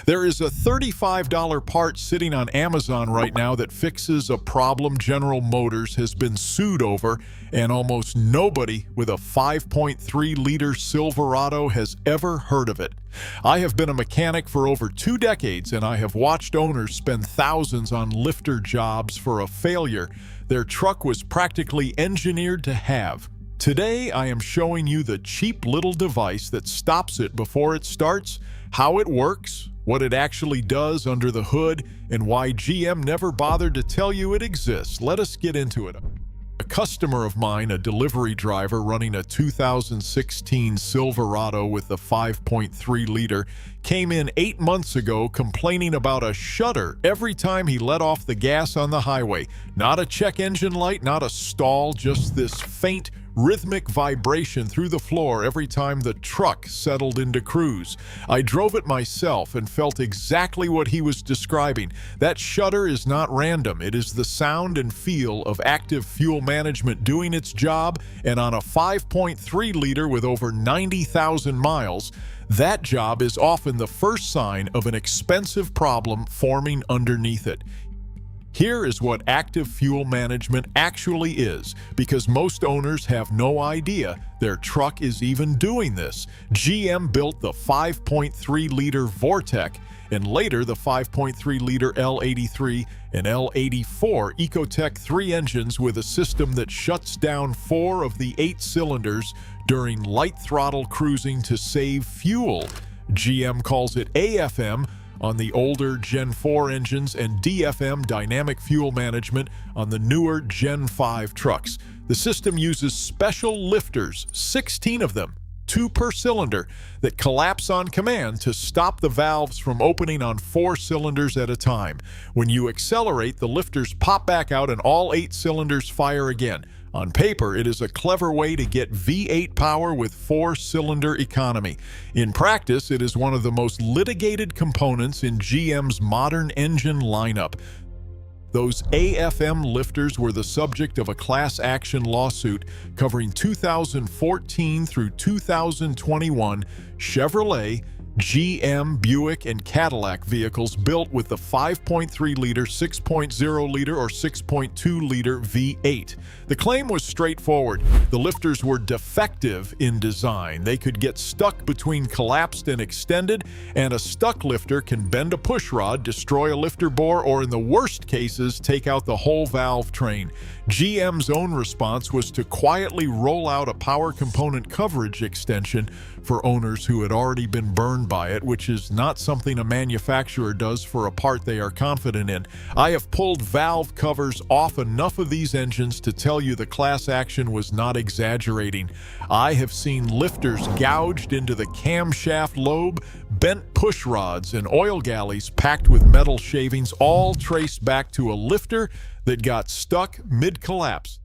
There is a $35 part sitting on Amazon right now that fixes a problem General Motors has been sued over, and almost nobody with a 5.3-liter Silverado has ever heard of it. I have been a mechanic for over 2 decades, and I have watched owners spend thousands on lifter jobs for a failure their truck was practically engineered to have. Today, I am showing you the cheap little device that stops it before it starts, how it works, what it actually does under the hood, and why GM never bothered to tell you it exists. Let us get into it. A customer of mine, a delivery driver running a 2016 Silverado with the 5.3-liter, came in 8 months ago complaining about a shudder every time he let off the gas on the highway. Not a check engine light, not a stall, just this faint, rhythmic vibration through the floor every time the truck settled into cruise. I drove it myself and felt exactly what he was describing. That shudder is not random. It is the sound and feel of active fuel management doing its job, and on a 5.3-liter with over 90,000 miles, that job is often the first sign of an expensive problem forming underneath it. Here is what active fuel management actually is, because most owners have no idea their truck is even doing this. GM built the 5.3-liter Vortec and later the 5.3-liter L83 and L84 Ecotec 3 engines with a system that shuts down 4 of the 8 cylinders during light throttle cruising to save fuel. GM calls it AFM on the older Gen 4 engines and DFM, dynamic fuel management, on the newer Gen 5 trucks. The system uses special lifters, 16 of them, 2 per cylinder, that collapse on command to stop the valves from opening on 4 cylinders at a time. When you accelerate, the lifters pop back out and all 8 cylinders fire again. On paper, it is a clever way to get V8 power with 4-cylinder economy. In practice, it is one of the most litigated components in GM's modern engine lineup. Those AFM lifters were the subject of a class action lawsuit covering 2014 through 2021 Chevrolet, GM, Buick, and Cadillac vehicles built with the 5.3-liter, 6.0-liter, or 6.2-liter V8. The claim was straightforward. The lifters were defective in design. They could get stuck between collapsed and extended, and a stuck lifter can bend a push rod, destroy a lifter bore, or in the worst cases, take out the whole valve train. GM's own response was to quietly roll out a power component coverage extension for owners who had already been burned by it, which is not something a manufacturer does for a part they are confident in. I have pulled valve covers off enough of these engines to tell you the class action was not exaggerating. I have seen lifters gouged into the camshaft lobe, bent push rods, and oil galleys packed with metal shavings, all traced back to a lifter that got stuck mid-collapse.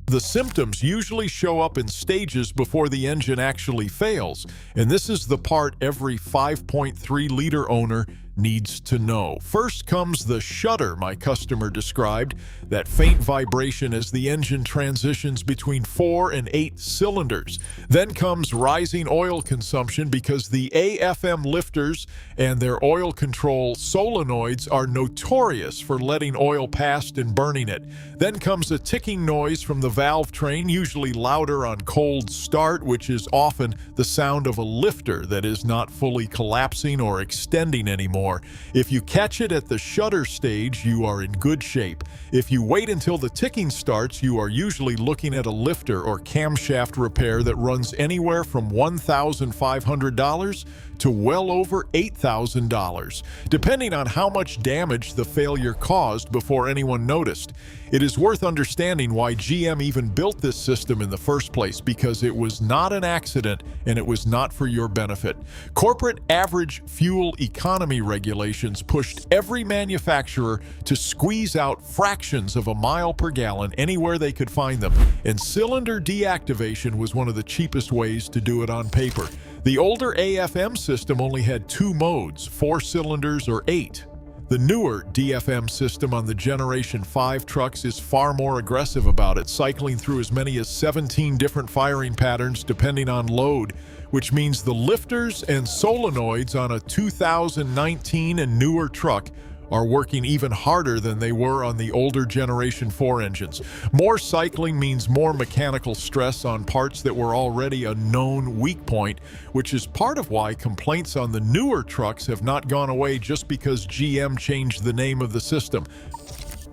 The symptoms usually show up in stages before the engine actually fails, and this is the part every 5.3-liter owner needs to know. First comes the shudder my customer described, that faint vibration as the engine transitions between 4 and 8 cylinders. Then comes rising oil consumption because the AFM lifters and their oil control solenoids are notorious for letting oil past and burning it. Then comes a ticking noise from the valve train, usually louder on cold start, which is often the sound of a lifter that is not fully collapsing or extending anymore. If you catch it at the shudder stage, you are in good shape. If you wait until the ticking starts, you are usually looking at a lifter or camshaft repair that runs anywhere from $1,500 to well over $8,000, depending on how much damage the failure caused before anyone noticed. It is worth understanding why GM even built this system in the first place, because it was not an accident and it was not for your benefit. Corporate average fuel economy regulations pushed every manufacturer to squeeze out fractions of a mile per gallon anywhere they could find them, and cylinder deactivation was one of the cheapest ways to do it on paper. The older AFM system only had 2 modes, 4 cylinders or 8. The newer DFM system on the Generation 5 trucks is far more aggressive about it, cycling through as many as 17 different firing patterns depending on load, which means the lifters and solenoids on a 2019 and newer truck are working even harder than they were on the older Generation 4 engines. More cycling means more mechanical stress on parts that were already a known weak point, which is part of why complaints on the newer trucks have not gone away just because GM changed the name of the system.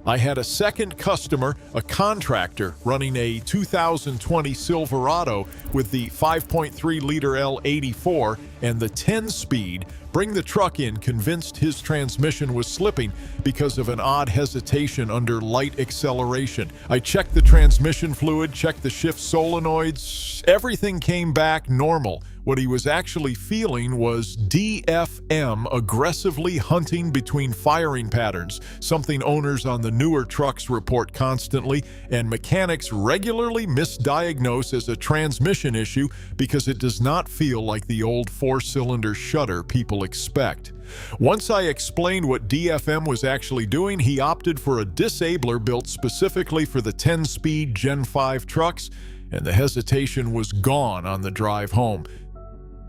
I had a second customer, a contractor, running a 2020 Silverado with the 5.3L L84 and the 10-speed, bring the truck in convinced his transmission was slipping because of an odd hesitation under light acceleration. I checked the transmission fluid, checked the shift solenoids, everything came back normal. What he was actually feeling was DFM aggressively hunting between firing patterns, something owners on the newer trucks report constantly, and mechanics regularly misdiagnose as a transmission issue because it does not feel like the old four-cylinder shudder people expect. Once I explained what DFM was actually doing, he opted for a disabler built specifically for the 10-speed Gen 5 trucks, and the hesitation was gone on the drive home.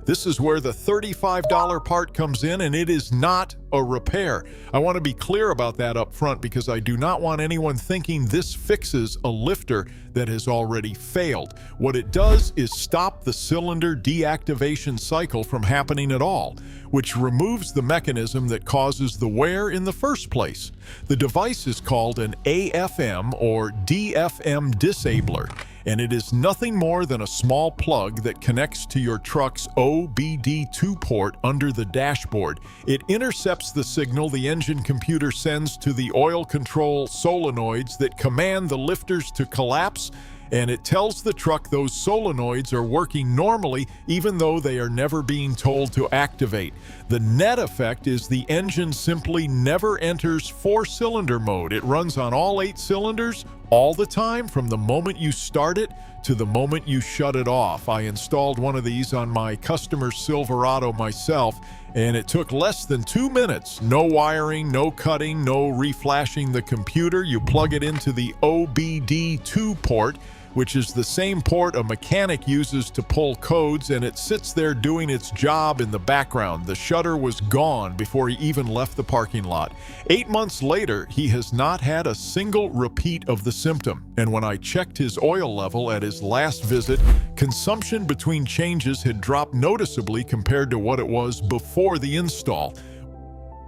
This is where the $35 part comes in, and it is not a repair. I want to be clear about that up front because I do not want anyone thinking this fixes a lifter that has already failed. What it does is stop the cylinder deactivation cycle from happening at all, which removes the mechanism that causes the wear in the first place. The device is called an AFM or DFM disabler, and it is nothing more than a small plug that connects to your truck's OBD2 port under the dashboard. It intercepts the signal the engine computer sends to the oil control solenoids that command the lifters to collapse, and it tells the truck those solenoids are working normally even though they are never being told to activate. The net effect is the engine simply never enters four-cylinder mode. It runs on all 8 cylinders all the time from the moment you start it to the moment you shut it off. I installed one of these on my customer's Silverado myself, and it took less than 2 minutes. No wiring, no cutting, no reflashing the computer. You plug it into the OBD2 port, which is the same port a mechanic uses to pull codes, and it sits there doing its job in the background. The shutter was gone before he even left the parking lot. 8 months later, he has not had a single repeat of the symptom, and when I checked his oil level at his last visit, consumption between changes had dropped noticeably compared to what it was before the install.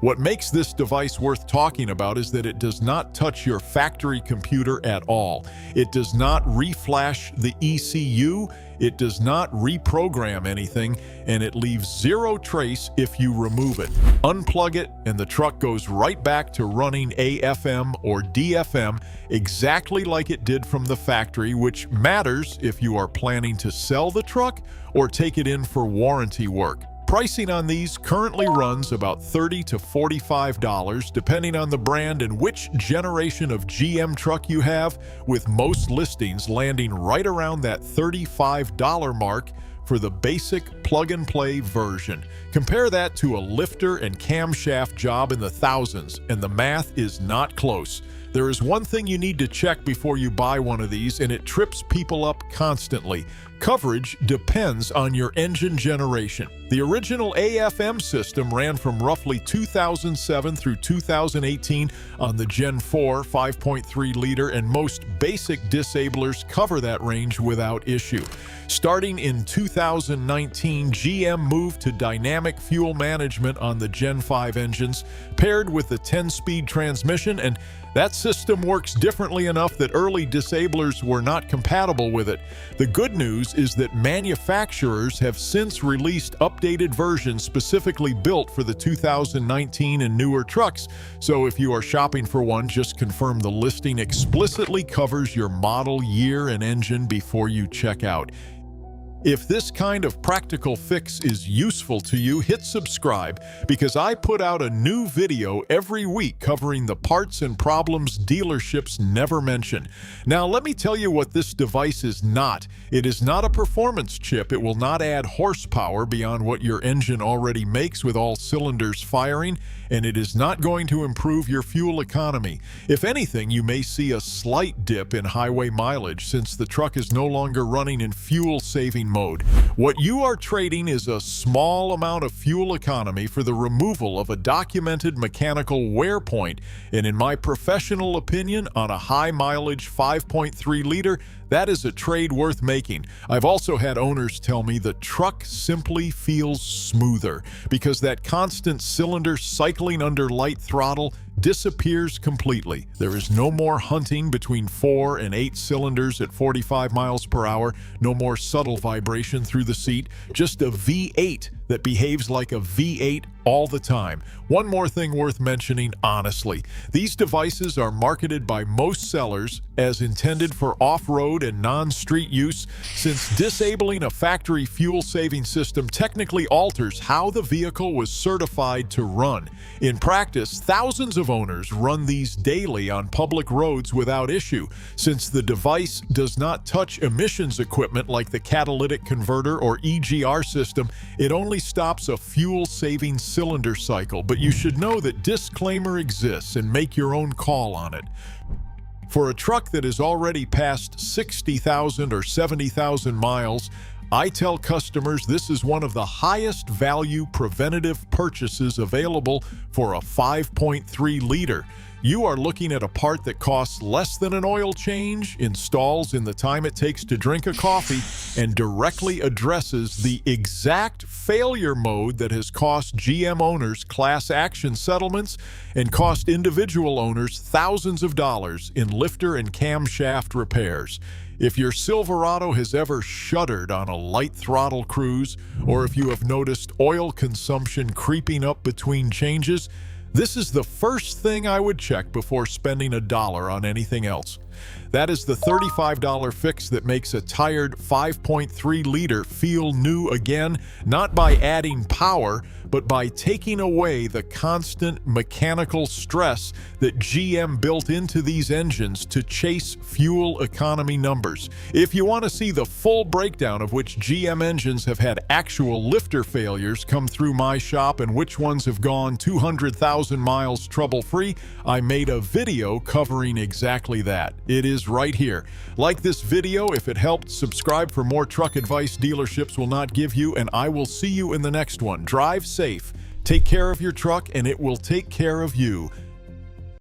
What makes this device worth talking about is that it does not touch your factory computer at all. It does not reflash the ECU, it does not reprogram anything, and it leaves zero trace if you remove it. Unplug it, and the truck goes right back to running AFM or DFM exactly like it did from the factory, which matters if you are planning to sell the truck or take it in for warranty work. Pricing on these currently runs about $30 to $45 depending on the brand and which generation of GM truck you have, with most listings landing right around that $35 mark for the basic plug-and-play version. Compare that to a lifter and camshaft job in the thousands, and the math is not close. There is one thing you need to check before you buy one of these, and it trips people up constantly. Coverage depends on your engine generation. The original AFM system ran from roughly 2007 through 2018 on the Gen 4 5.3 liter, and most basic disablers cover that range without issue. Starting in 2019, GM moved to dynamic fuel management on the Gen 5 engines, paired with the 10-speed transmission, and that system works differently enough that early disablers were not compatible with it. The good news is that manufacturers have since released updated versions specifically built for the 2019 and newer trucks, so if you are shopping for one, just confirm the listing explicitly covers your model, year, and engine before you check out. If this kind of practical fix is useful to you, hit subscribe because I put out a new video every week covering the parts and problems dealerships never mention. Now, let me tell you what this device is not. It is not a performance chip. It will not add horsepower beyond what your engine already makes with all cylinders firing, and it is not going to improve your fuel economy. If anything, you may see a slight dip in highway mileage since the truck is no longer running in fuel-saving mode. What you are trading is a small amount of fuel economy for the removal of a documented mechanical wear point, and in my professional opinion, on a high-mileage 5.3 liter, that is a trade worth making. I've also had owners tell me the truck simply feels smoother because that constant cylinder cycling under light throttle disappears completely. There is no more hunting between 4 and 8 cylinders at 45 miles per hour, no more subtle vibration through the seat, just a V8 that behaves like a V8 all the time. One more thing worth mentioning, honestly. These devices are marketed by most sellers as intended for off-road and non-street use, since disabling a factory fuel-saving system technically alters how the vehicle was certified to run. In practice, thousands of owners run these daily on public roads without issue, since the device does not touch emissions equipment like the catalytic converter or EGR system. It only stops a fuel-saving cylinder cycle, but you should know that disclaimer exists and make your own call on it. For a truck that is already past 60,000 or 70,000 miles, I tell customers this is one of the highest value preventative purchases available for a 5.3 liter. You are looking at a part that costs less than an oil change, installs in the time it takes to drink a coffee, and directly addresses the exact failure mode that has cost GM owners class action settlements and cost individual owners thousands of dollars in lifter and camshaft repairs. If your Silverado has ever shuddered on a light throttle cruise, or if you have noticed oil consumption creeping up between changes, this is the first thing I would check before spending $1 on anything else. That is the $35 fix that makes a tired 5.3 liter feel new again, not by adding power, but by taking away the constant mechanical stress that GM built into these engines to chase fuel economy numbers. If you want to see the full breakdown of which GM engines have had actual lifter failures come through my shop and which ones have gone 200,000 miles trouble-free, I made a video covering exactly that. It is right here. Like this video if it helped, subscribe for more truck advice dealerships will not give you, and I will see you in the next one. Drive safe, take care of your truck, and it will take care of you.